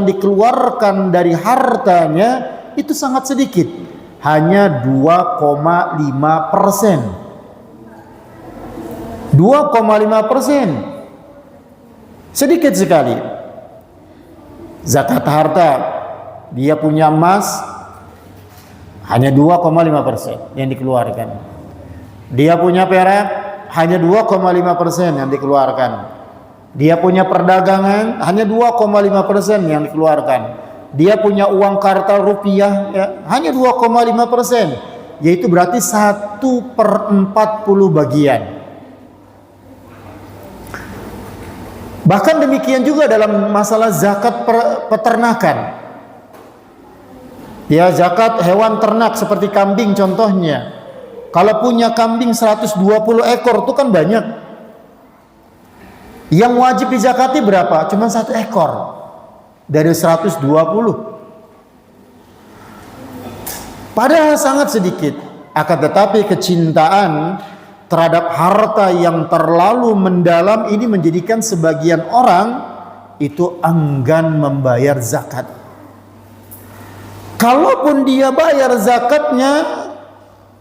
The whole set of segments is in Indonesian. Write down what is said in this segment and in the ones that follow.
yang dikeluarkan dari hartanya itu sangat sedikit, hanya 2,5%. 2,5%, sedikit sekali. Zakat harta, dia punya emas hanya 2,5% yang dikeluarkan. Dia punya perak hanya 2,5% yang dikeluarkan. Dia punya perdagangan hanya 2,5% yang dikeluarkan. Dia punya uang kartal rupiah ya, hanya 2,5%, yaitu berarti 1/40 bagian. Bahkan demikian juga dalam masalah zakat peternakan. Ya, zakat hewan ternak seperti kambing contohnya. Kalau punya kambing 120 ekor itu kan banyak. Yang wajib dizakati berapa? Cuma 1 ekor dari 120. Padahal sangat sedikit. Akan tetapi kecintaan terhadap harta yang terlalu mendalam ini menjadikan sebagian orang itu enggan membayar zakat. Kalaupun dia bayar zakatnya,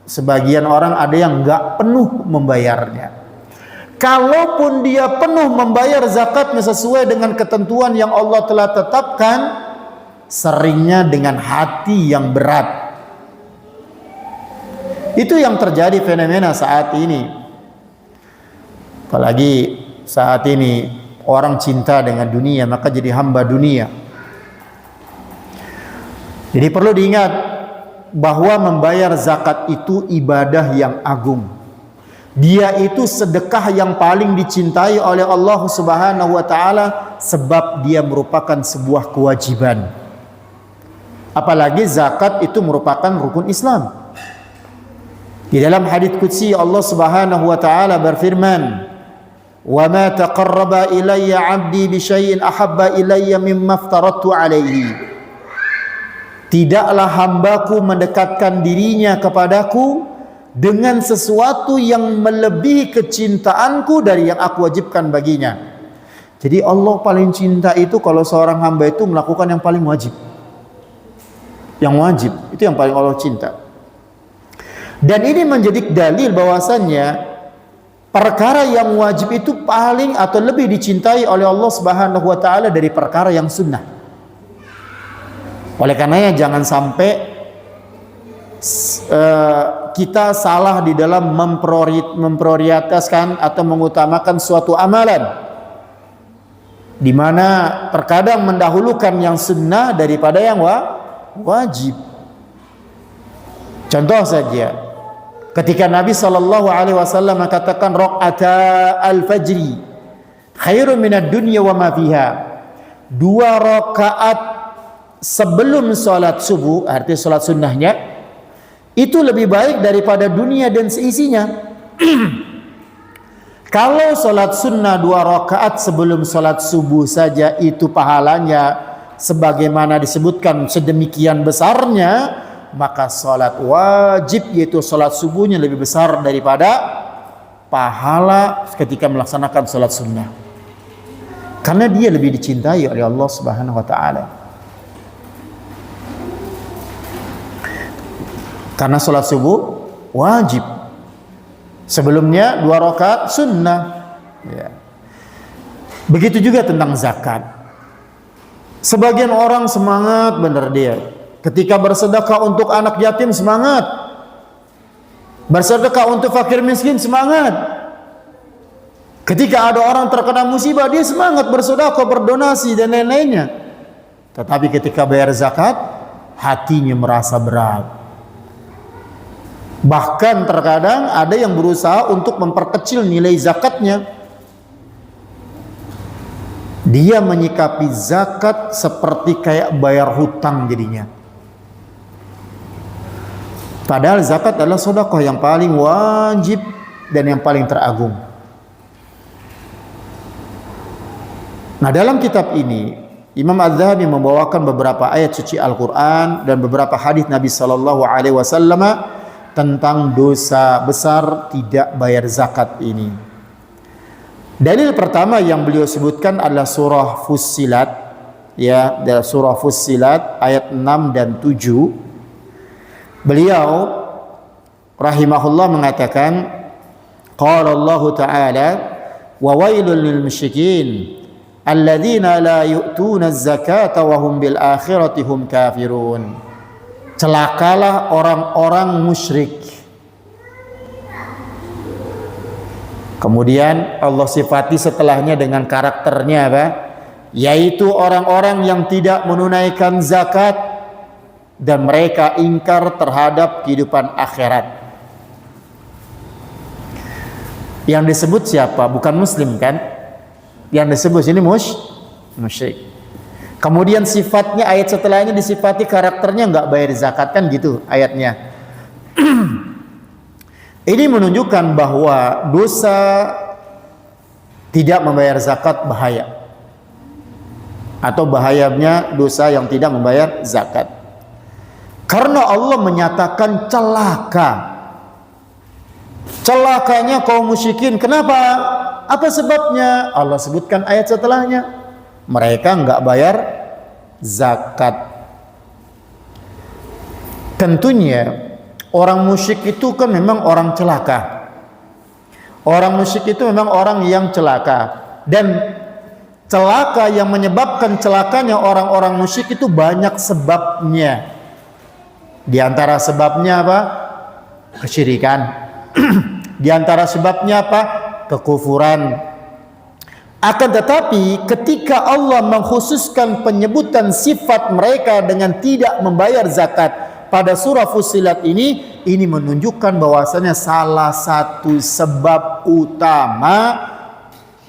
sebagian orang ada yang enggak penuh membayarnya. Kalaupun dia penuh membayar zakatnya sesuai dengan ketentuan yang Allah telah tetapkan, seringnya dengan hati yang berat. Itu yang terjadi fenomena saat ini. Apalagi saat ini orang cinta dengan dunia, maka jadi hamba dunia. Jadi perlu diingat bahwa membayar zakat itu ibadah yang agung. Dia itu sedekah yang paling dicintai oleh Allah Subhanahu wa taala sebab dia merupakan sebuah kewajiban. Apalagi zakat itu merupakan rukun Islam. Di dalam hadits qudsi Allah Subhanahu wa taala berfirman, "Wa ma taqarraba ilayya 'abdi bi syai'in ahabba ilayya mimma aftaradtu 'alaihi." Tidaklah hambaku mendekatkan dirinya kepadaku dengan sesuatu yang melebihi kecintaanku dari yang aku wajibkan baginya. Jadi Allah paling cinta itu kalau seorang hamba itu melakukan yang paling wajib. Yang wajib itu yang paling Allah cinta. Dan ini menjadi dalil bahwasannya perkara yang wajib itu paling atau lebih dicintai oleh Allah Subhanahu wa taala dari perkara yang sunnah. Oleh karenanya jangan sampai kita salah di dalam memprioritaskan atau mengutamakan suatu amalan, di mana terkadang mendahulukan yang sunnah daripada yang wajib. Contoh saja, ketika Nabi SAW mengatakan raq'ata al-fajri khairun minad dunya wa ma fiha, 2 rakaat sebelum sholat subuh, artinya sholat sunnahnya, itu lebih baik daripada dunia dan seisinya. Kalau sholat sunnah 2 rakaat sebelum sholat subuh saja itu pahalanya sebagaimana disebutkan sedemikian besarnya, maka sholat wajib yaitu sholat subuhnya lebih besar daripada pahala ketika melaksanakan sholat sunnah, karena dia lebih dicintai oleh Allah Subhanahu wa taala. Karena sholat subuh wajib, sebelumnya 2 rakaat sunnah ya. Begitu juga tentang zakat. Sebagian orang semangat benar dia ketika bersedekah untuk anak yatim, semangat. Bersedekah untuk fakir miskin, semangat. Ketika ada orang terkena musibah, dia semangat bersedekah, berdonasi dan lain-lainnya. Tetapi ketika bayar zakat, hatinya merasa berat. Bahkan terkadang ada yang berusaha untuk memperkecil nilai zakatnya. Dia menyikapi zakat seperti kayak bayar hutang jadinya. Padahal zakat adalah sedekah yang paling wajib dan yang paling teragung. Nah, dalam kitab ini Imam Az-Zahabi membawakan beberapa ayat suci Al-Quran dan beberapa hadis Nabi SAW tentang dosa besar tidak bayar zakat ini. Dalil pertama yang beliau sebutkan adalah surah Fussilat ya, dalam surah Fussilat ayat 6 dan 7. Beliau rahimahullah mengatakan, qala Allah Ta'ala wa wailul lil musyrikin alladzina la yu'tuna az-zakata wa hum bil akhirati hum kafirun. Celakalah orang-orang musyrik. Kemudian Allah sifati setelahnya dengan karakternya apa? Yaitu orang-orang yang tidak menunaikan zakat dan mereka ingkar terhadap kehidupan akhirat. Yang disebut siapa? Bukan muslim kan? Yang disebut ini musyrik. Kemudian sifatnya, ayat setelahnya disifati karakternya nggak bayar zakat, kan gitu ayatnya. Ini menunjukkan bahwa dosa tidak membayar zakat bahaya, atau bahayanya dosa yang tidak membayar zakat. Karena Allah menyatakan celakanya kaum musyrikin. Kenapa? Apa sebabnya? Allah sebutkan ayat setelahnya. Mereka enggak bayar zakat. Tentunya orang musyrik itu kan memang orang celaka. Orang musyrik itu memang orang yang celaka. Dan celaka yang menyebabkan celakanya orang-orang musyrik itu banyak sebabnya. Di antara sebabnya apa? Kesyirikan. Di antara sebabnya apa? Kekufuran. Akan tetapi ketika Allah mengkhususkan penyebutan sifat mereka dengan tidak membayar zakat pada surah Fussilat ini menunjukkan bahwasanya salah satu sebab utama,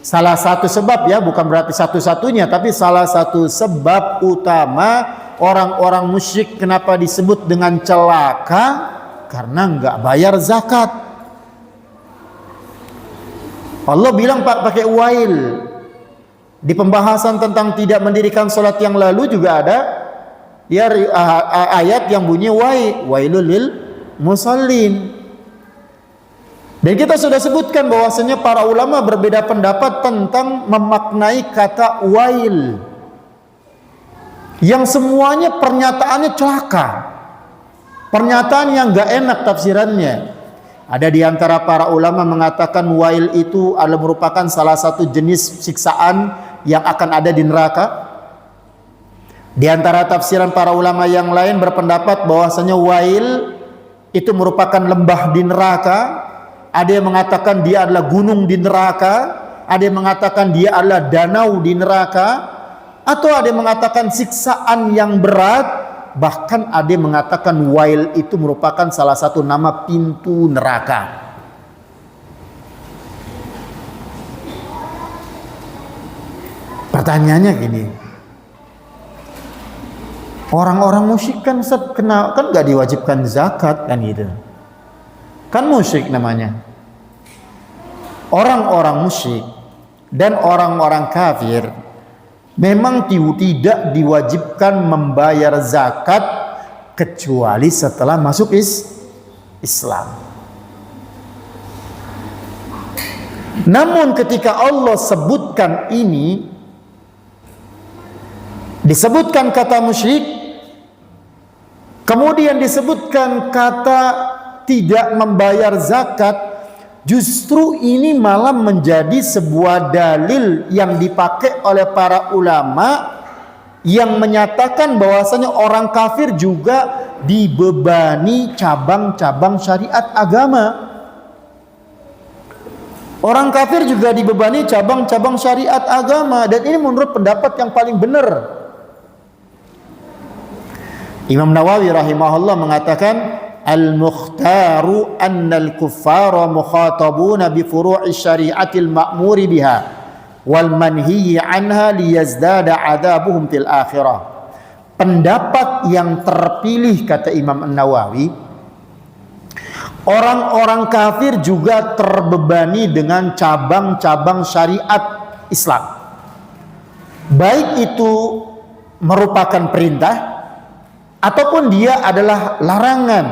salah satu sebab ya, bukan berarti satu-satunya, tapi salah satu sebab utama orang-orang musyrik kenapa disebut dengan celaka, karena enggak bayar zakat. Allah bilang pakai wail. Di pembahasan tentang tidak mendirikan sholat yang lalu juga ada ya ayat yang bunyi wailul lil musallin. Dan kita sudah sebutkan bahwasanya para ulama berbeda pendapat tentang memaknai kata wail, yang semuanya pernyataannya celaka, pernyataan yang gak enak tafsirannya. Ada di antara para ulama mengatakan wail itu adalah merupakan salah satu jenis siksaan yang akan ada di neraka. Di antara tafsiran para ulama yang lain berpendapat bahwasanya wail itu merupakan lembah di neraka. Ada yang mengatakan dia adalah gunung di neraka, ada yang mengatakan dia adalah danau di neraka, atau ada yang mengatakan siksaan yang berat. Bahkan ada yang mengatakan wail itu merupakan salah satu nama pintu neraka. Pertanyaannya gini, orang-orang musyrik kan gak diwajibkan zakat kan gitu, kan musyrik namanya. Orang-orang musyrik dan orang-orang kafir memang tidak diwajibkan membayar zakat kecuali setelah masuk Islam. Namun ketika Allah sebutkan ini, disebutkan kata musyrik, kemudian disebutkan kata tidak membayar zakat, justru ini malah menjadi sebuah dalil yang dipakai oleh para ulama yang menyatakan bahwasanya orang kafir juga dibebani cabang-cabang syariat agama. Orang kafir juga dibebani cabang-cabang syariat agama, dan ini menurut pendapat yang paling benar. Imam Nawawi rahimahullah mengatakan, al-mukhtaru annal kuffara mukhatabuna bi furu'i syari'atil ma'muri biha wal manhiyi anha liyazdada adzabuhum fil akhirah. Pendapat yang terpilih, kata Imam Nawawi, orang-orang kafir juga terbebani dengan cabang-cabang syariat Islam, baik itu merupakan perintah ataupun dia adalah larangan.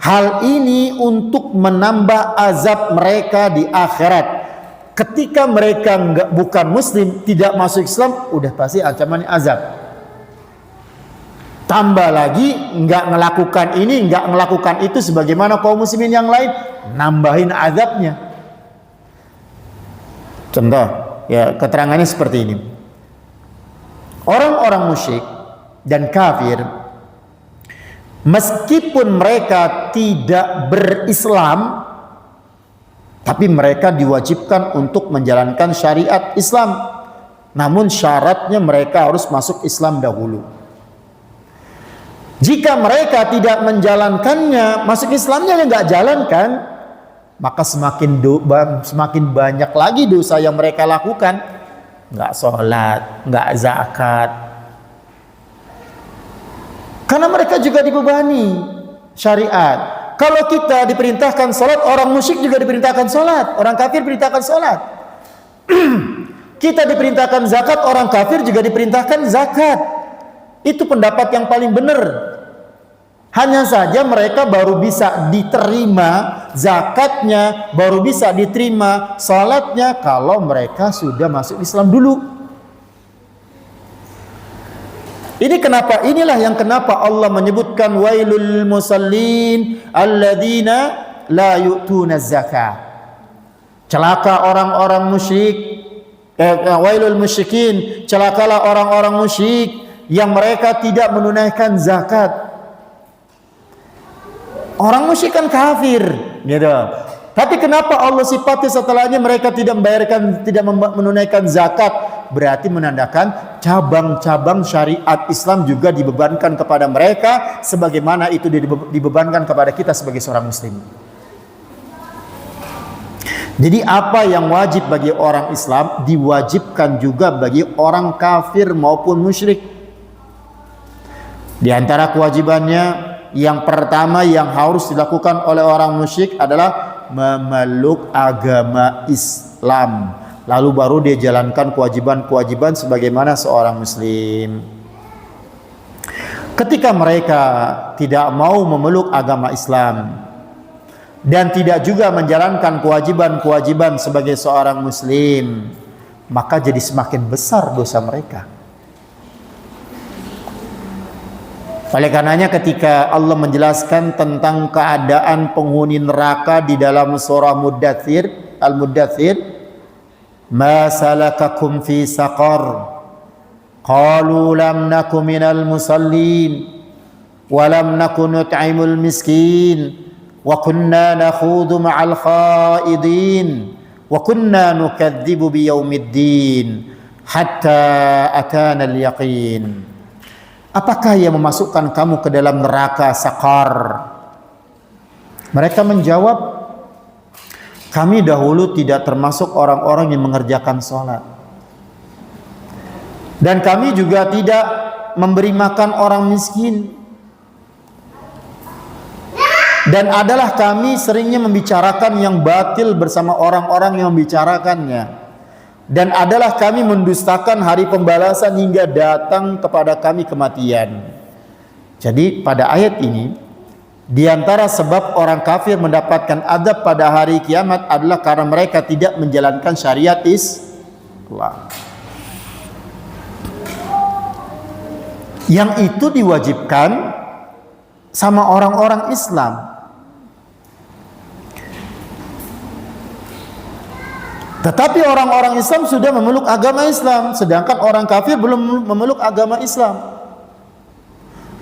Hal ini untuk menambah azab mereka di akhirat, Ketika mereka bukan muslim, tidak masuk Islam, udah pasti ancamannya azab. Tambah lagi nggak melakukan ini, nggak melakukan itu sebagaimana kaum muslimin yang lain, nambahin azabnya. Contoh, ya keterangannya seperti ini. Orang-orang musyrik dan kafir, meskipun mereka tidak berislam, tapi mereka diwajibkan untuk menjalankan syariat Islam. Namun syaratnya mereka harus masuk Islam dahulu. Jika mereka tidak menjalankannya, masuk Islamnya yang nggak jalankan, maka semakin banyak lagi dosa yang mereka lakukan. Nggak sholat, nggak zakat. Karena mereka juga dibebani syariat. Kalau kita diperintahkan sholat, orang musyrik juga diperintahkan sholat, orang kafir diperintahkan sholat. Kita diperintahkan zakat, orang kafir juga diperintahkan zakat. Itu pendapat yang paling benar. Hanya saja mereka baru bisa diterima zakatnya, baru bisa diterima sholatnya kalau mereka sudah masuk Islam dulu. Inilah yang kenapa Allah menyebutkan wailul musallin alladzina la yu'tuna zakah. Celaka orang-orang musyrik, wailul musyrikin, celakalah orang-orang musyrik yang mereka tidak menunaikan zakat. Orang musyrik kan kafir, gitu. Tapi kenapa Allah sifati setelahnya mereka tidak menunaikan zakat? Berarti menandakan cabang-cabang syariat Islam juga dibebankan kepada mereka sebagaimana itu dibebankan kepada kita sebagai seorang muslim. Jadi apa yang wajib bagi orang Islam diwajibkan juga bagi orang kafir maupun musyrik. Di antara kewajibannya yang pertama yang harus dilakukan oleh orang musyrik adalah memeluk agama Islam. Lalu baru dia jalankan kewajiban-kewajiban sebagaimana seorang muslim. Ketika mereka tidak mau memeluk agama Islam dan tidak juga menjalankan kewajiban-kewajiban sebagai seorang muslim, maka jadi semakin besar dosa mereka. Oleh karenanya ketika Allah menjelaskan tentang keadaan penghuni neraka di dalam surah Al-Muddathir, ma salakakum fi saqar, qalu lam naku minal musallin wa lam naku nut'imul miskin wa kunna nakhudhu ma'al khaidin wa kunna nukadzibu biyaumiddin hatta atana al-yaqin. Apakah yang memasukkan kamu ke dalam neraka Saqar? Mereka menjawab, kami dahulu tidak termasuk orang-orang yang mengerjakan sholat. Dan kami juga tidak memberi makan orang miskin. Dan adalah kami seringnya membicarakan yang batil bersama orang-orang yang membicarakannya. Dan adalah kami mendustakan hari pembalasan hingga datang kepada kami kematian. Jadi pada ayat ini, di antara sebab orang kafir mendapatkan azab pada hari kiamat adalah karena mereka tidak menjalankan syariat Islam. Yang itu diwajibkan sama orang-orang Islam. Tetapi orang-orang Islam sudah memeluk agama Islam, sedangkan orang kafir belum memeluk agama Islam.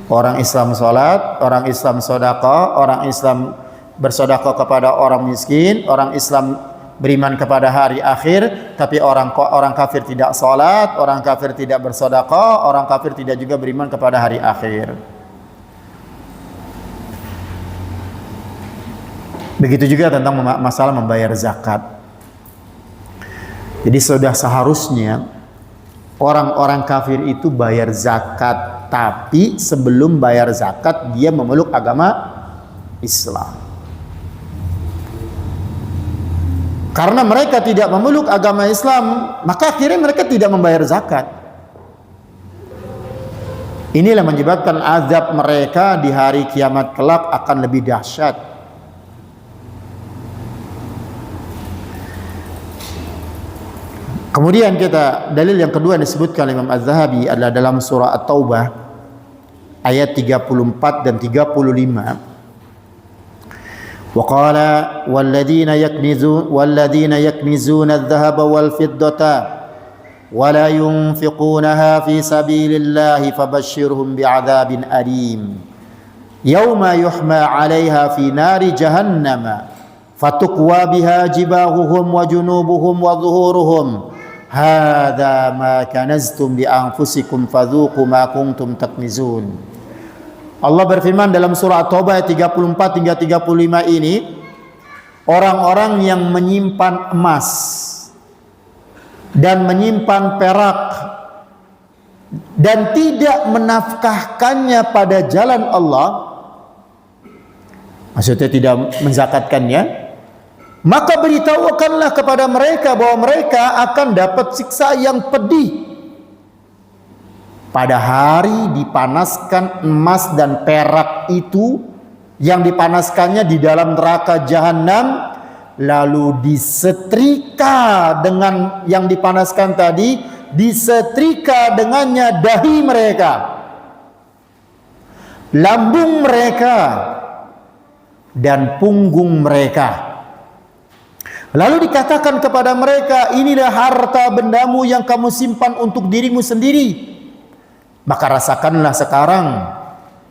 Orang Islam sholat, orang Islam sedekah, orang Islam bersedekah kepada orang miskin, orang Islam beriman kepada hari akhir, tapi orang kafir tidak sholat, orang kafir tidak bersedekah, orang kafir tidak juga beriman kepada hari akhir. Begitu juga tentang masalah membayar zakat. Jadi sudah seharusnya orang-orang kafir itu bayar zakat, tapi sebelum bayar zakat dia memeluk agama Islam. Karena mereka tidak memeluk agama Islam, maka akhirnya mereka tidak membayar zakat. Inilah menyebabkan azab mereka di hari kiamat kelak akan lebih dahsyat. Kemudian kita dalil yang kedua yang disebutkan Imam Az-Zahabi adalah dalam surah At-Taubah ayat 34 dan 35. Wa qala walladzina yaknizuna adh-dhahaba wal fiddata wa la yunfiqunaha fi sabilillahi fabashshirhum bi'adzabin alim yauma yuhma 'alaiha fi nari jahannama fatukwa biha jibahuhum wa junubuhum wa dhuhuruhum hadza ma kanaztum li anfusikum fadzuqu ma kuntum taknizun. Allah berfirman dalam surah At-Taubah ayat 34 hingga 35 ini, orang-orang yang menyimpan emas dan menyimpan perak dan tidak menafkahkannya pada jalan Allah, maksudnya tidak menzakatkannya, maka beritahukanlah kepada mereka bahwa mereka akan dapat siksa yang pedih pada hari dipanaskan emas dan perak itu, yang dipanaskannya di dalam neraka jahanam, lalu disetrika dengan yang dipanaskan tadi, disetrika dengannya dahi mereka, lambung mereka, dan punggung mereka. Lalu dikatakan kepada mereka, inilah harta bendamu yang kamu simpan untuk dirimu sendiri, maka rasakanlah sekarang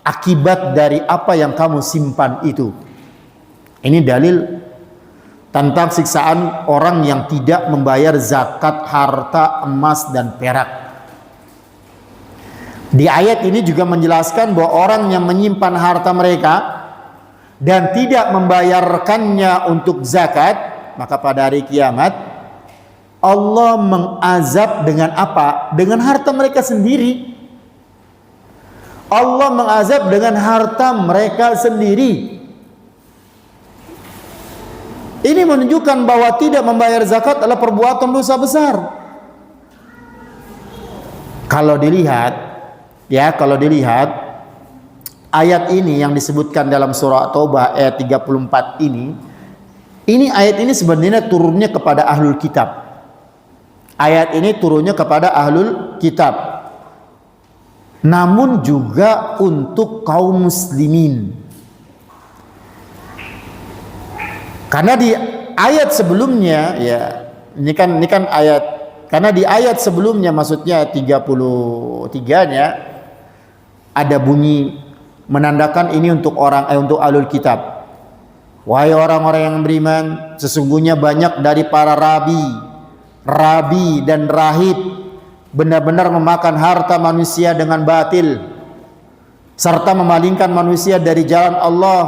akibat dari apa yang kamu simpan itu. Ini dalil tentang siksaan orang yang tidak membayar zakat harta emas dan perak. Di ayat ini juga menjelaskan bahwa orang yang menyimpan harta mereka dan tidak membayarkannya untuk zakat, maka pada hari kiamat Allah mengazab dengan apa? Dengan harta mereka sendiri. Allah mengazab dengan harta mereka sendiri. Ini menunjukkan bahwa tidak membayar zakat adalah perbuatan dosa besar. Kalau dilihat ayat ini yang disebutkan dalam surah Taubah ayat 34 ini ayat ini sebenarnya turunnya kepada ahlul kitab. Ayat ini turunnya kepada ahlul kitab, namun juga untuk kaum muslimin. Karena di ayat sebelumnya, ya, ini kan ayat, karena di ayat sebelumnya, maksudnya 33-nya ada bunyi menandakan ini untuk untuk ahlul kitab. Wahai orang-orang yang beriman, sesungguhnya banyak dari para rabi dan rahib benar-benar memakan harta manusia dengan batil serta memalingkan manusia dari jalan Allah,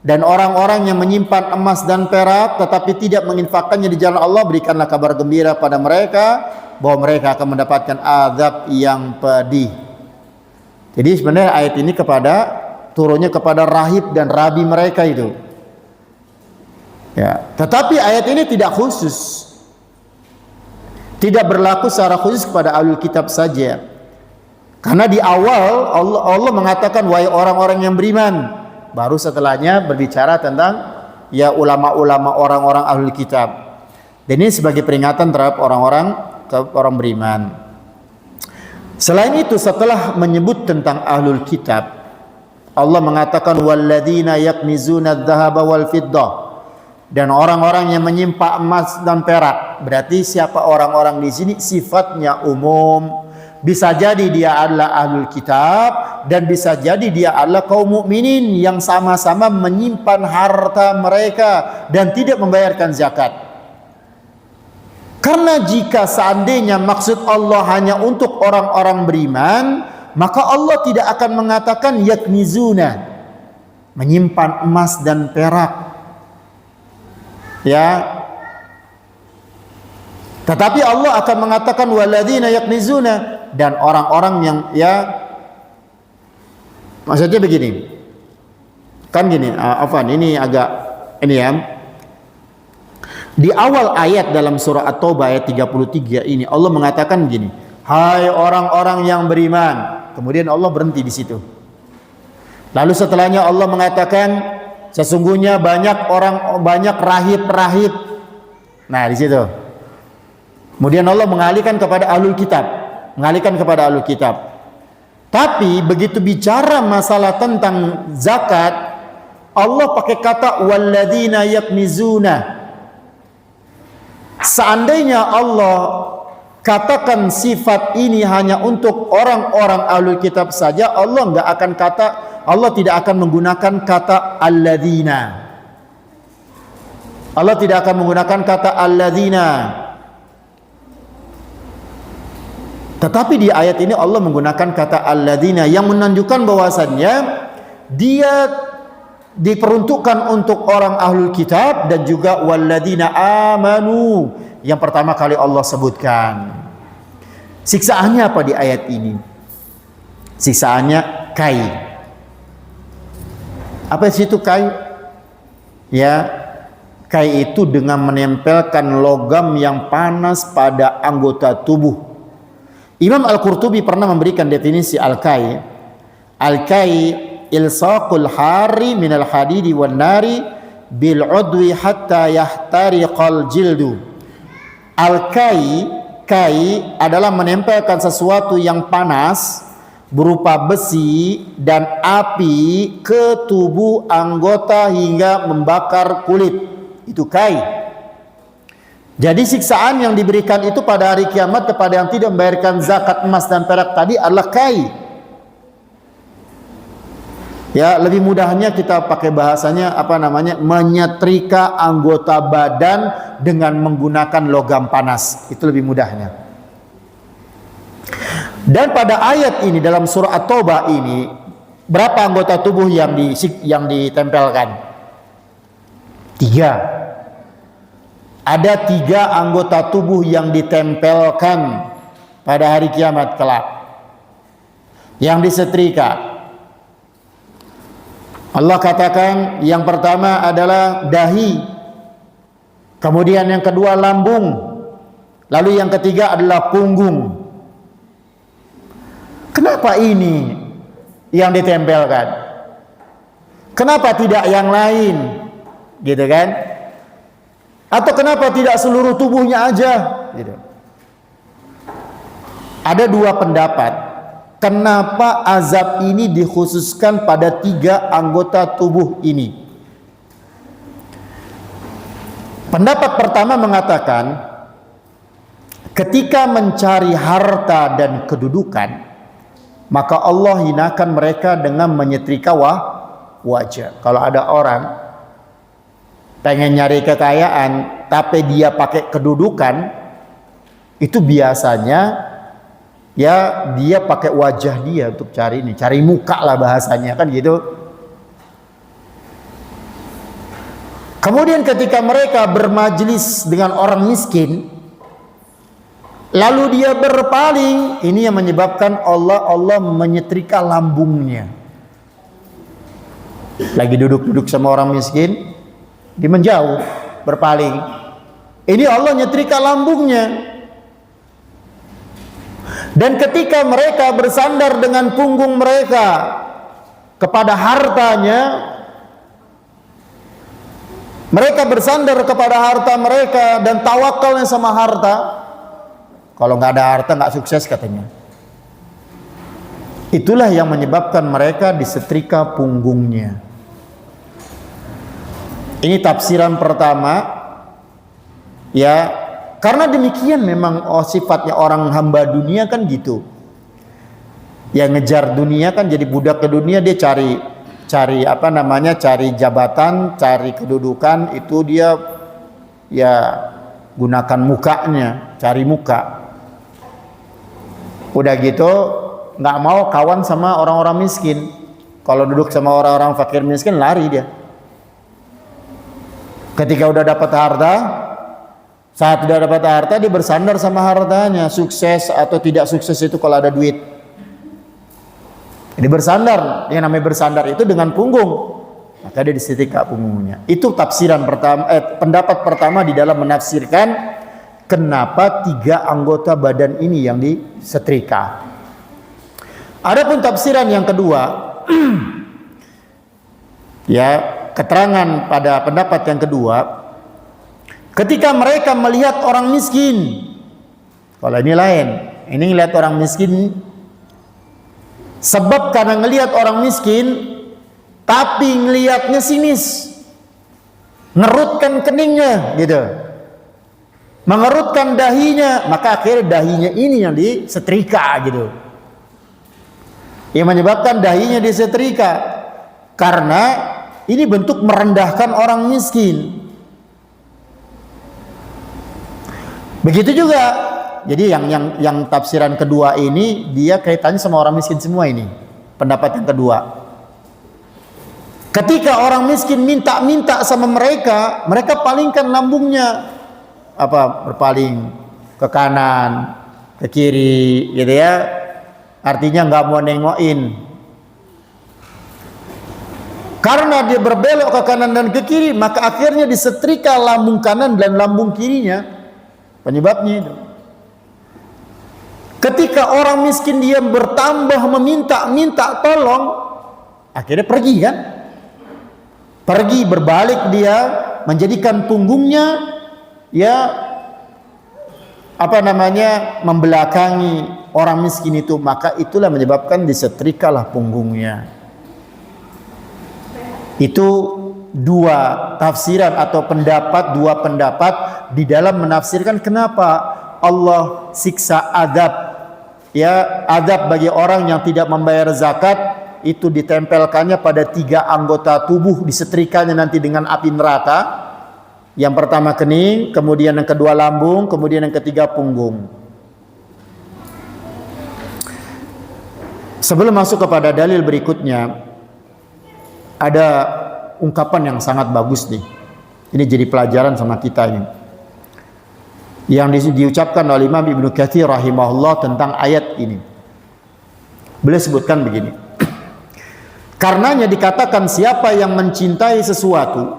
dan orang-orang yang menyimpan emas dan perak tetapi tidak menginfakkannya di jalan Allah, berikanlah kabar gembira pada mereka bahwa mereka akan mendapatkan azab yang pedih. Jadi sebenarnya ayat ini turunnya kepada rahib dan rabi mereka itu. Ya, tetapi ayat ini tidak khusus. Tidak berlaku secara khusus kepada ahlul kitab saja. Karena di awal Allah mengatakan wahai orang-orang yang beriman. Baru setelahnya berbicara tentang ya ulama-ulama orang-orang ahlul kitab. Dan ini sebagai peringatan terhadap orang beriman. Selain itu, setelah menyebut tentang ahlul kitab, Allah mengatakan walladzina yaknizuna adh-dhahaba wal fiddah, dan orang-orang yang menyimpan emas dan perak. Berarti siapa orang-orang di sini? Sifatnya umum. Bisa jadi dia adalah ahlul kitab, dan bisa jadi dia adalah kaum mukminin yang sama-sama menyimpan harta mereka dan tidak membayarkan zakat. Karena jika seandainya maksud Allah hanya untuk orang-orang beriman, maka Allah tidak akan mengatakan yaknizuna, menyimpan emas dan perak. Ya. Tetapi Allah akan mengatakan walladzina yaknizuna, dan orang-orang yang maksudnya begini. Kan gini, ini agak ini ya. Di awal ayat dalam surah At-Taubah ayat 33 ini Allah mengatakan gini, hai orang-orang yang beriman. Kemudian Allah berhenti di situ. Lalu setelahnya Allah mengatakan sesungguhnya banyak rahib-rahib. Nah, di situ. Kemudian Allah mengalihkan kepada ahlul kitab, mengalihkan kepada ahlul kitab. Tapi begitu bicara masalah tentang zakat, Allah pakai kata walladzina yaknizuna. Seandainya Allah katakan sifat ini hanya untuk orang-orang ahlul kitab saja, Allah tidak akan menggunakan kata alladzina. Allah tidak akan menggunakan kata alladzina. Tetapi di ayat ini Allah menggunakan kata alladzina yang menunjukkan bahwasannya dia diperuntukkan untuk orang ahlul kitab dan juga walladzina amanu yang pertama kali Allah sebutkan. Siksaannya apa di ayat ini? Siksaannya kai. Apa situ kai? Ya, kai itu dengan menempelkan logam yang panas pada anggota tubuh. Imam Al-Qurtubi pernah memberikan definisi al-kai. Al-kai ilsaqul hari minal hadidi wan nari bil udwi hatta yahtariqal jildu. Al-kai adalah menempelkan sesuatu yang panas berupa besi dan api ke tubuh anggota hingga membakar kulit. Itu kai. Jadi siksaan yang diberikan itu pada hari kiamat kepada yang tidak membayarkan zakat emas dan perak tadi adalah kai. Ya, lebih mudahnya kita pakai bahasanya menyetrika anggota badan dengan menggunakan logam panas. Itu lebih mudahnya. Dan pada ayat ini dalam surah At-Taubah ini berapa anggota tubuh yang ditempelkan? 3. Ada 3 anggota tubuh yang ditempelkan pada hari kiamat kelak, yang disetrika. Allah katakan yang pertama adalah dahi, kemudian yang kedua lambung, lalu yang ketiga adalah punggung. Kenapa ini yang ditempelkan? Kenapa tidak yang lain? Gitu kan? Atau kenapa tidak seluruh tubuhnya aja? Gitu. Ada 2 pendapat. Kenapa azab ini dikhususkan pada 3 anggota tubuh ini? Pendapat pertama mengatakan, ketika mencari harta dan kedudukan, maka Allah hinakan mereka dengan menyetrika wajah. Kalau ada orang pengen nyari kekayaan tapi dia pakai kedudukan, itu biasanya ya dia pakai wajah dia untuk cari muka lah bahasanya kan gitu. Kemudian ketika mereka bermajlis dengan orang miskin, lalu dia berpaling, ini yang menyebabkan Allah menyetrika lambungnya. Lagi duduk-duduk sama orang miskin, dia menjauh, berpaling. Ini Allah nyetrika lambungnya. Dan ketika mereka bersandar dengan punggung mereka kepada hartanya, mereka bersandar kepada harta mereka dan tawakalnya sama harta. Kalau nggak ada harta nggak sukses katanya. Itulah yang menyebabkan mereka disetrika punggungnya. Ini tafsiran pertama, ya, karena demikian memang sifatnya orang hamba dunia kan gitu. Yang ngejar dunia kan jadi budak ke dunia, dia cari jabatan, cari kedudukan, itu dia ya gunakan mukanya, cari muka. Udah gitu nggak mau kawan sama orang-orang miskin. Kalau duduk sama orang-orang fakir miskin lari dia. Ketika udah dapat harta, saat udah dapat harta dia bersandar sama hartanya. Sukses atau tidak sukses itu kalau ada duit. Ini bersandar, yang namanya bersandar itu dengan punggung. Maka dia disetrika punggungnya. Itu tafsiran pertama, pendapat pertama di dalam menafsirkan kenapa 3 anggota badan ini yang disetrika. Adapun tafsiran yang kedua, ya, keterangan pada pendapat yang kedua, ketika mereka melihat orang miskin Kalau ini lain. Ini ngelihat orang miskin. Sebab karena ngelihat orang miskin, tapi ngelihatnya sinis, ngerutkan keningnya gitu, mengerutkan dahinya, maka akhirnya dahinya ini yang disetrika gitu. Yang menyebabkan dahinya disetrika karena ini bentuk merendahkan orang miskin. Begitu juga. Jadi yang tafsiran kedua ini dia kaitannya sama orang miskin semua ini. Pendapat yang kedua. Ketika orang miskin minta-minta sama mereka, mereka palingkan lambungnya, berpaling ke kanan, ke kiri, gitu ya. Artinya nggak mau nengokin. Karena dia berbelok ke kanan dan ke kiri, maka akhirnya disetrika lambung kanan dan lambung kirinya. Penyebabnya itu. Ketika orang miskin dia bertambah meminta tolong, akhirnya pergi kan? Pergi berbalik dia menjadikan punggungnya membelakangi orang miskin itu, maka itulah menyebabkan disetrikalah punggungnya. Itu dua tafsiran atau dua pendapat di dalam menafsirkan kenapa Allah siksa azab bagi orang yang tidak membayar zakat itu ditempelkannya pada 3 anggota tubuh, disetrikanya nanti dengan api neraka. Yang pertama kening, kemudian yang kedua lambung, kemudian yang ketiga punggung. Sebelum masuk kepada dalil berikutnya, ada ungkapan yang sangat bagus nih. Ini jadi pelajaran sama kita ini. Yang diucapkan oleh Imam Ibnu Katsir rahimahullah tentang ayat ini. Beliau sebutkan begini. Karenanya dikatakan siapa yang mencintai sesuatu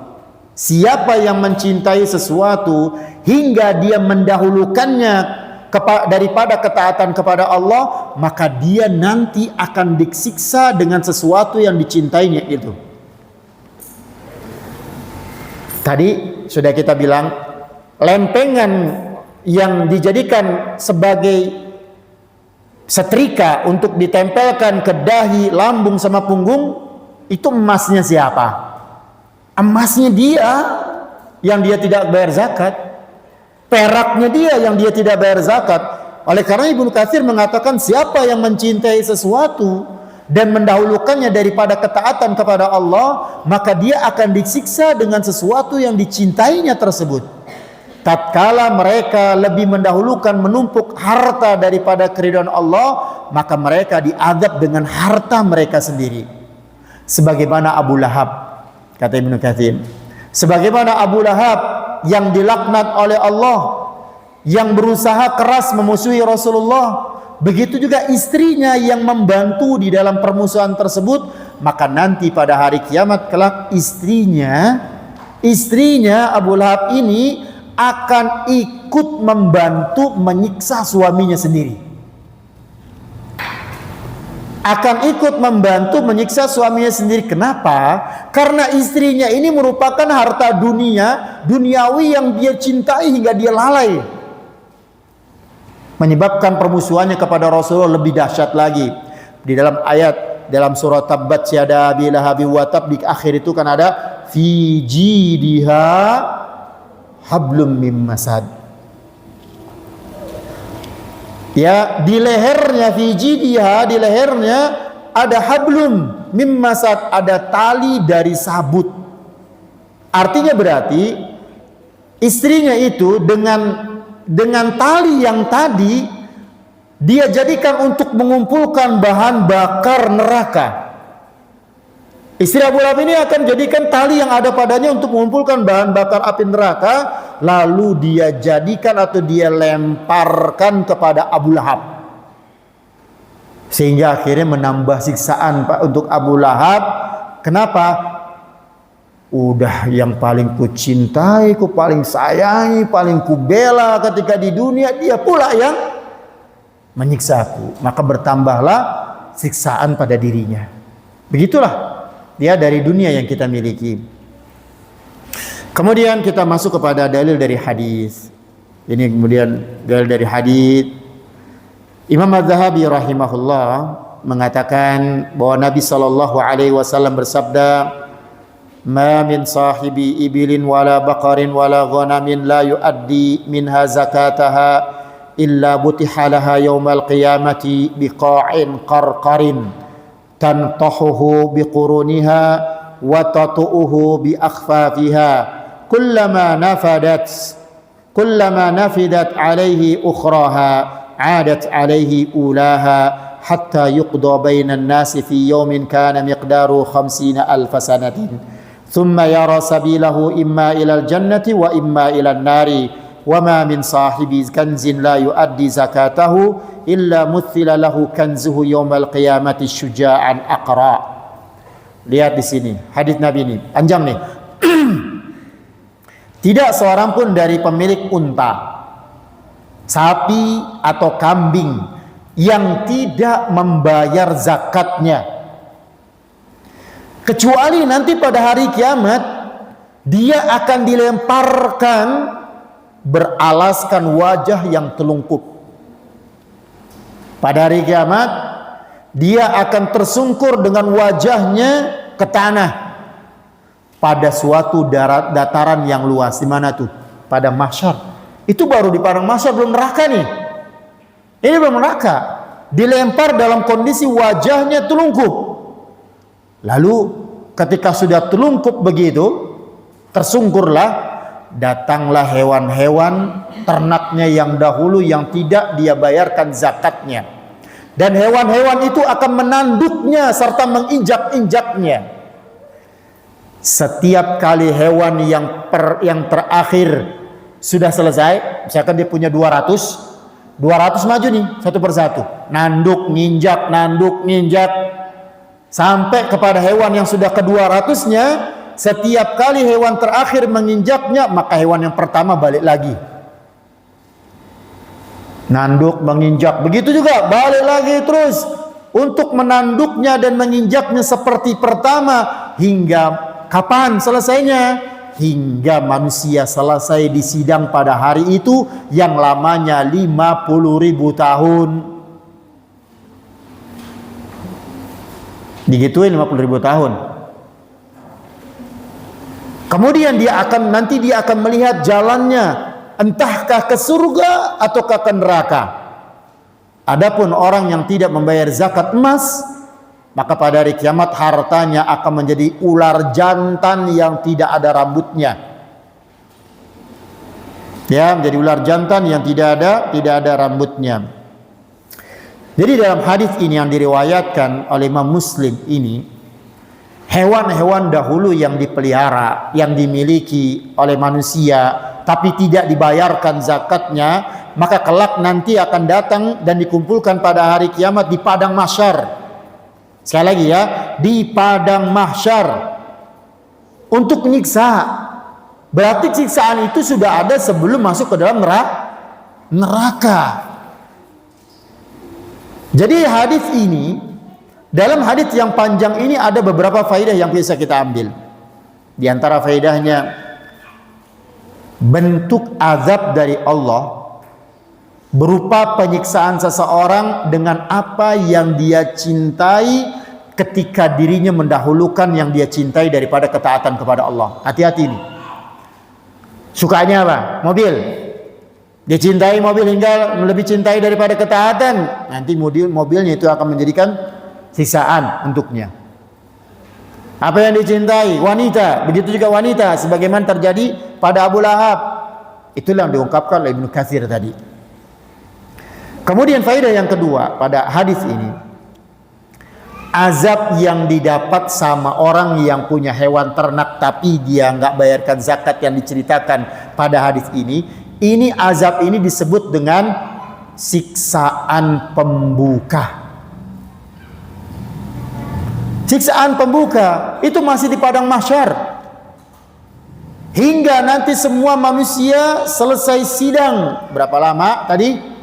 hingga dia mendahulukannya daripada ketaatan kepada Allah, maka dia nanti akan disiksa dengan sesuatu yang dicintainya itu. Tadi sudah kita bilang, lempengan yang dijadikan sebagai setrika untuk ditempelkan ke dahi, lambung sama punggung, itu emasnya siapa? Emasnya dia yang dia tidak bayar zakat. Peraknya dia yang dia tidak bayar zakat. Oleh karena Ibnu Katsir mengatakan siapa yang mencintai sesuatu dan mendahulukannya daripada ketaatan kepada Allah, maka dia akan disiksa dengan sesuatu yang dicintainya tersebut. Tatkala mereka lebih mendahulukan menumpuk harta daripada keridhaan Allah, maka mereka diazab dengan harta mereka sendiri. Sebagaimana Abu Lahab, kata Ibnu Katsir. Sebagaimana Abu Lahab yang dilaknat oleh Allah, yang berusaha keras memusuhi Rasulullah, begitu juga istrinya yang membantu di dalam permusuhan tersebut, maka nanti pada hari kiamat kelak istrinya Abu Lahab ini akan ikut membantu menyiksa suaminya sendiri. Akan ikut membantu menyiksa suaminya sendiri. Kenapa? Karena istrinya ini merupakan harta duniawi yang dia cintai hingga dia lalai. Menyebabkan permusuhannya kepada Rasulullah lebih dahsyat lagi. Di dalam ayat dalam surah Tabbat yada abi lahabin wa tab, di akhir itu kan ada fi jidiha hablum mim masad. Ya, di lehernya di lehernya ada hablum mim masad, ada tali dari sabut. Artinya berarti istrinya itu dengan tali yang tadi dia jadikan untuk mengumpulkan bahan bakar neraka. Istri Abu Lahab ini akan jadikan tali yang ada padanya untuk mengumpulkan bahan bakar api neraka, lalu dia jadikan atau dia lemparkan kepada Abu Lahab, sehingga akhirnya menambah siksaan untuk Abu Lahab. Kenapa? Udah yang paling ku cintai, ku paling sayangi, paling ku bela ketika di dunia, dia pula yang menyiksaku, maka bertambahlah siksaan pada dirinya. Begitulah dia dari dunia yang kita miliki. Kemudian kita masuk kepada dalil dari hadis. Ini kemudian dari hadis Imam Az-Zahabi rahimahullah mengatakan bahwa Nabi sallallahu alaihi wasallam bersabda, "Ma min sahibi ibilin wala baqarin wala ghanamin la yuaddi minha zakataha illa butiha laha yaumal qiyamati biqa'in qarqarin tantahuhu biquruniha wa tatu'uhu bi akhfafiha kullama nafidat alaihi ukhraha عادت عليه أولاها حتى يقضى بين الناس في يوم كان مقداره 50,000 سنة ثم يرى سبيله إما إلى الجنة وإما إلى النار وما من صاحب كنز لا يؤدي زكاته إلا مثل له كنزه يوم القيامة شجاعا أقرأ." Lihat di sini hadis Nabi ini panjang nih. Tidak seorang pun dari pemilik unta, sapi atau kambing yang tidak membayar zakatnya, kecuali nanti pada hari kiamat dia akan dilemparkan beralaskan wajah yang telungkup. Pada hari kiamat dia akan tersungkur dengan wajahnya ke tanah pada suatu dataran yang luas. Di mana tuh? Pada mahsyar. Itu baru di padang mahsyar, belum neraka nih. Ini belum neraka. Dilempar dalam kondisi wajahnya telungkup. Lalu ketika sudah telungkup begitu, tersungkurlah, datanglah hewan-hewan ternaknya yang dahulu yang tidak dia bayarkan zakatnya. Dan hewan-hewan itu akan menanduknya serta menginjak-injaknya. Setiap kali hewan yang terakhir sudah selesai, misalkan dia punya 200 maju nih satu persatu, nanduk nginjak sampai kepada hewan yang sudah ke-200-nya. Setiap kali hewan terakhir menginjaknya, maka hewan yang pertama balik lagi, nanduk menginjak, begitu juga balik lagi terus untuk menanduknya dan menginjaknya seperti pertama. Hingga kapan selesainya? Hingga manusia selesai di sidang pada hari itu yang lamanya 50.000 tahun. Digituin 50.000 tahun. Kemudian dia akan melihat jalannya, entahkah ke surga ataukah ke neraka. Adapun orang yang tidak membayar zakat emas, maka pada hari kiamat hartanya akan menjadi ular jantan yang tidak ada rambutnya. Ya, menjadi ular jantan yang tidak ada rambutnya. Jadi dalam hadis ini yang diriwayatkan oleh Imam Muslim ini, hewan-hewan dahulu yang dipelihara, yang dimiliki oleh manusia tapi tidak dibayarkan zakatnya, maka kelak nanti akan datang dan dikumpulkan pada hari kiamat di padang mahsyar. Sekali lagi ya, di padang mahsyar untuk menyiksa. Berarti siksaan itu sudah ada sebelum masuk ke dalam neraka. Jadi hadis ini, dalam hadis yang panjang ini ada beberapa faedah yang bisa kita ambil. Di antara faedahnya, bentuk azab dari Allah berupa penyiksaan seseorang dengan apa yang dia cintai ketika dirinya mendahulukan yang dia cintai daripada ketaatan kepada Allah. Hati-hati ini. Sukanya apa? Mobil. Dia cintai mobil hingga lebih cintai daripada ketaatan. Nanti mobilnya itu akan menjadikan siksaan untuknya. Apa yang dicintai? Wanita. Begitu juga wanita. Sebagaimana terjadi pada Abu Lahab. Itulah yang diungkapkan oleh Ibnu Katsir tadi. Kemudian faedah yang kedua pada hadis ini, azab yang didapat sama orang yang punya hewan ternak tapi dia nggak bayarkan zakat yang diceritakan pada hadis ini azab ini disebut dengan siksaan pembuka. Siksaan pembuka itu masih di padang mahsyar hingga nanti semua manusia selesai sidang. Berapa lama tadi?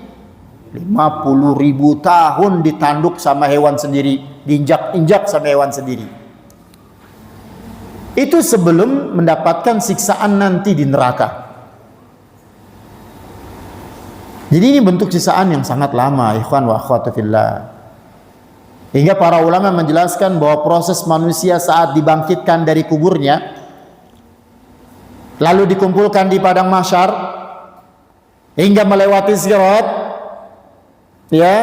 50.000 tahun ditanduk sama hewan sendiri, diinjak-injak sama hewan sendiri. Itu sebelum mendapatkan siksaan nanti di neraka. Jadi ini bentuk sisaan yang sangat lama, ikhwan wa akhwat fillah. Hingga para ulama menjelaskan bahwa proses manusia saat dibangkitkan dari kuburnya lalu dikumpulkan di padang mahsyar hingga melewati sirat, ya,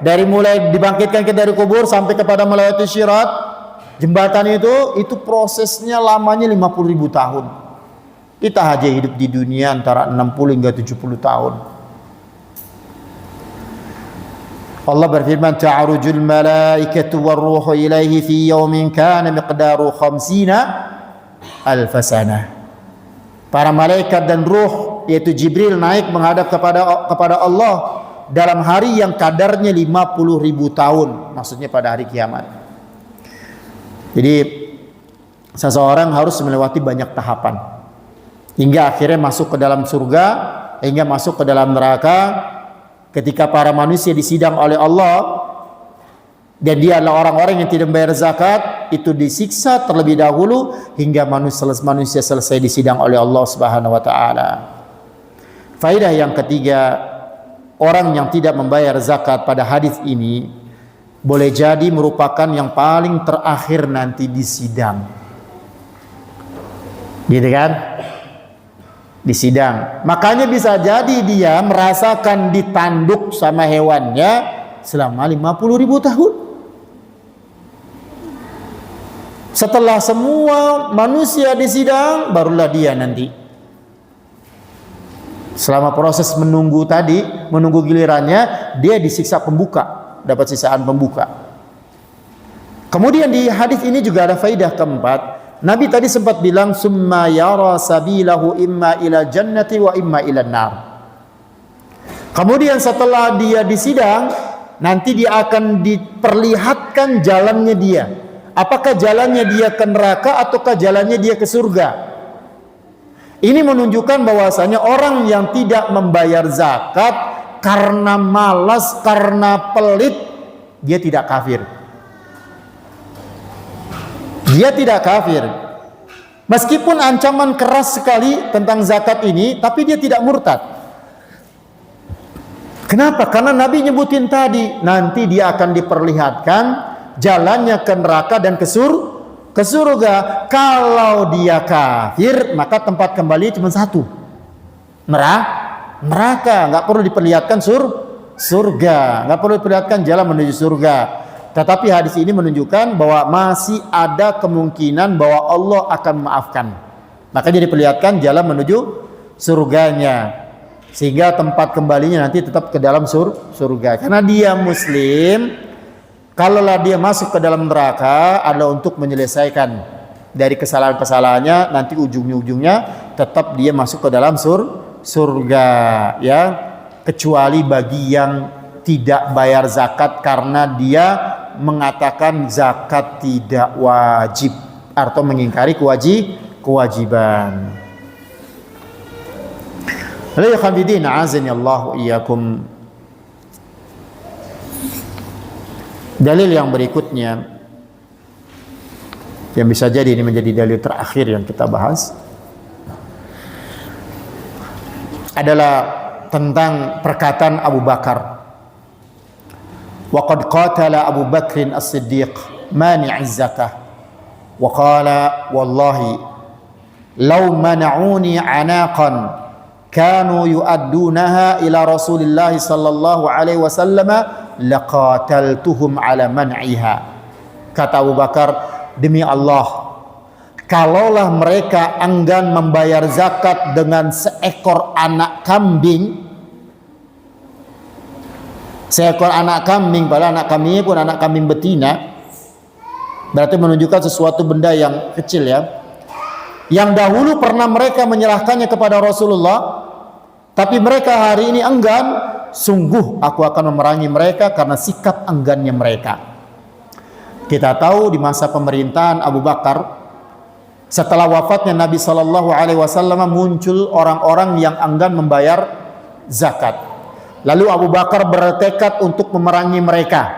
dari mulai dibangkitkan ke dari kubur sampai kepada melewati sirat, jembatan itu prosesnya lamanya 50.000 tahun. Kita aja hidup di dunia antara 60 hingga 70 tahun. Allah berfirman, ta'arujul malaikatu warruhu ilaihi fi yawmin kana miqdaru 50 alf sanah. Para malaikat dan ruh yaitu Jibril naik menghadap kepada Allah dalam hari yang kadarnya 50.000 tahun, maksudnya pada hari kiamat. Jadi seseorang harus melewati banyak tahapan hingga akhirnya masuk ke dalam surga, hingga masuk ke dalam neraka. Ketika para manusia disidang oleh Allah dan dia adalah orang-orang yang tidak membayar zakat, itu disiksa terlebih dahulu hingga manusia selesai disidang oleh Allah Subhanahu wa taala. Faedah yang ketiga, orang yang tidak membayar zakat pada hadis ini boleh jadi merupakan yang paling terakhir nanti disidang. Gitu kan? Disidang. Makanya bisa jadi dia merasakan ditanduk sama hewannya selama 50.000 tahun. Setelah semua manusia disidang, barulah dia nanti. Selama proses menunggu tadi, menunggu gilirannya, dia disiksa pembuka, dapat siksaan pembuka. Kemudian di hadis ini juga ada faidah keempat. Nabi tadi sempat bilang summa yara sabilahu imma ila jannati wa imma ila nar. Kemudian setelah dia disidang, nanti dia akan diperlihatkan jalannya dia. Apakah jalannya dia ke neraka ataukah jalannya dia ke surga? Ini menunjukkan bahwasanya orang yang tidak membayar zakat karena malas, karena pelit, dia tidak kafir. Dia tidak kafir. Meskipun ancaman keras sekali tentang zakat ini, tapi dia tidak murtad. Kenapa? Karena Nabi nyebutin tadi, nanti dia akan diperlihatkan jalannya ke neraka dan ke surga. Kalau dia kafir, maka tempat kembali cuma satu. Neraka. Nggak perlu diperlihatkan surga. Nggak perlu diperlihatkan jalan menuju surga. Tetapi hadis ini menunjukkan bahwa masih ada kemungkinan bahwa Allah akan memaafkan. Maka dia diperlihatkan jalan menuju surganya. Sehingga tempat kembalinya nanti tetap ke dalam surga. Karena dia muslim, kalaulah dia masuk ke dalam neraka adalah untuk menyelesaikan dari kesalahan-kesalahannya, nanti ujung-ujungnya tetap dia masuk ke dalam surga, ya. Kecuali bagi yang tidak bayar zakat karena dia mengatakan zakat tidak wajib atau mengingkari kewajiban. La yakhafidin azani Allah iyyakum. Dalil yang berikutnya yang bisa jadi ini menjadi dalil terakhir yang kita bahas adalah tentang perkataan Abu Bakar. وقد قاتل أبو بكر الصديق مانع الزكاة وقال والله لو منعوني عناقا كانوا يؤدونها إلى رسول الله صلى الله عليه وسلم لقاتلتهم على منعها. Kata Abu Bakar, demi Allah, kalaulah mereka enggan membayar zakat dengan seekor anak kambing, padahal anak kambingnya pun anak kambing betina, berarti menunjukkan sesuatu benda yang kecil, ya, yang dahulu pernah mereka menyerahkannya kepada Rasulullah, tapi mereka hari ini enggan, sungguh aku akan memerangi mereka karena sikap enggannya mereka. Kita tahu di masa pemerintahan Abu Bakar, setelah wafatnya Nabi SAW, muncul orang-orang yang enggan membayar zakat. Lalu Abu Bakar bertekad untuk memerangi mereka.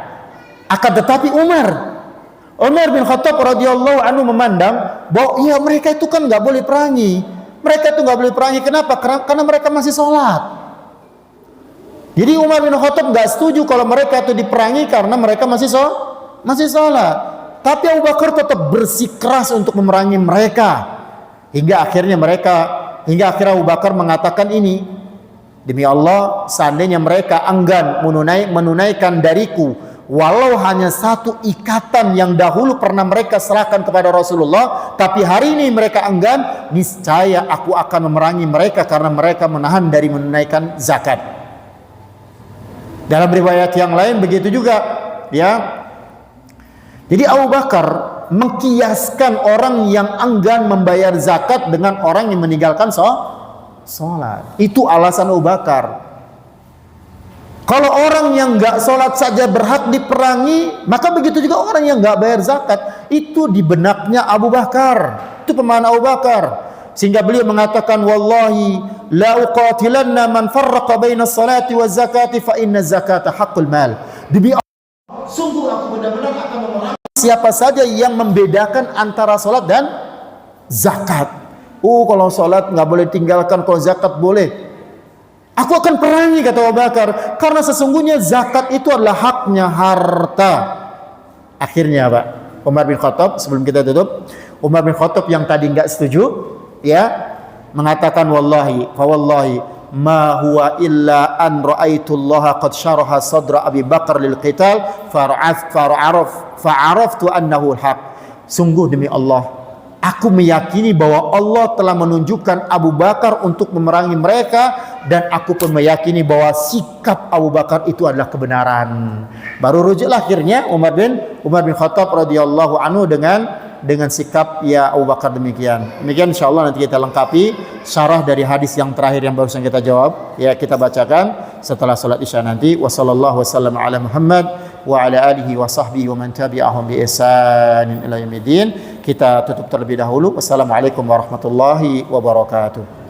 Akan tetapi Umar bin Khattab radhiyallahu anhu memandang bahwa iya mereka itu kan nggak boleh perangi. Mereka itu nggak boleh perangi. Kenapa? Karena mereka masih sholat. Jadi Umar bin Khattab nggak setuju kalau mereka itu diperangi karena mereka masih sholat. Tapi Abu Bakar tetap bersikeras untuk memerangi mereka. Hingga akhirnya Abu Bakar mengatakan ini, demi Allah, seandainya mereka enggan menunaikan dariku walau hanya satu ikatan yang dahulu pernah mereka serahkan kepada Rasulullah, tapi hari ini mereka enggan, niscaya aku akan memerangi mereka karena mereka menahan dari menunaikan zakat. Dalam riwayat yang lain begitu juga, ya. Jadi Abu Bakar mengkiaskan orang yang enggan membayar zakat dengan orang yang meninggalkan sholat. Itu alasan Abu Bakar. Kalau orang yang nggak sholat saja berhak diperangi, maka begitu juga orang yang nggak bayar zakat. Itu di benaknya Abu Bakar. Itu pemahaman Abu Bakar. Sehingga beliau mengatakan, wallahi la uqatilanna man farraqa baina salati wa zakati fa inna zakata haqqul mal. Demi Allah, sungguh aku benar-benar akan memerangi siapa saja yang membedakan antara salat dan zakat. Kalau salat nggak boleh tinggalkan, kalau zakat boleh. Aku akan perangi, kata Abu Bakar, karena sesungguhnya zakat itu adalah haknya harta. Akhirnya Pak Umar bin Khattab, sebelum kita tutup, Umar bin Khattab yang tadi nggak setuju, ya, mengatakan wallahi ma huwa illa an ra'aitullaha qad syaraha sadra Abi Bakar lil qital fa'araftu annahu al-haq. Sungguh demi Allah, aku meyakini bahwa Allah telah menunjukkan Abu Bakar untuk memerangi mereka, dan aku pun meyakini bahwa sikap Abu Bakar itu adalah kebenaran. Baru rujuklah akhirnya Umar bin Khattab radhiyallahu anhu dengan sikap ya Abu Bakar demikian. Demikian insyaallah nanti kita lengkapi syarah dari hadis yang terakhir yang barusan kita jawab. Ya, kita bacakan setelah salat Isya nanti. Wassallallahu wasallam ala Muhammad wa ala alihi wa sahbihi wa man tabi'ahum bi ihsanin ila yaumil din. Kita tutup terlebih dahulu. Wassalamualaikum warahmatullahi wabarakatuh.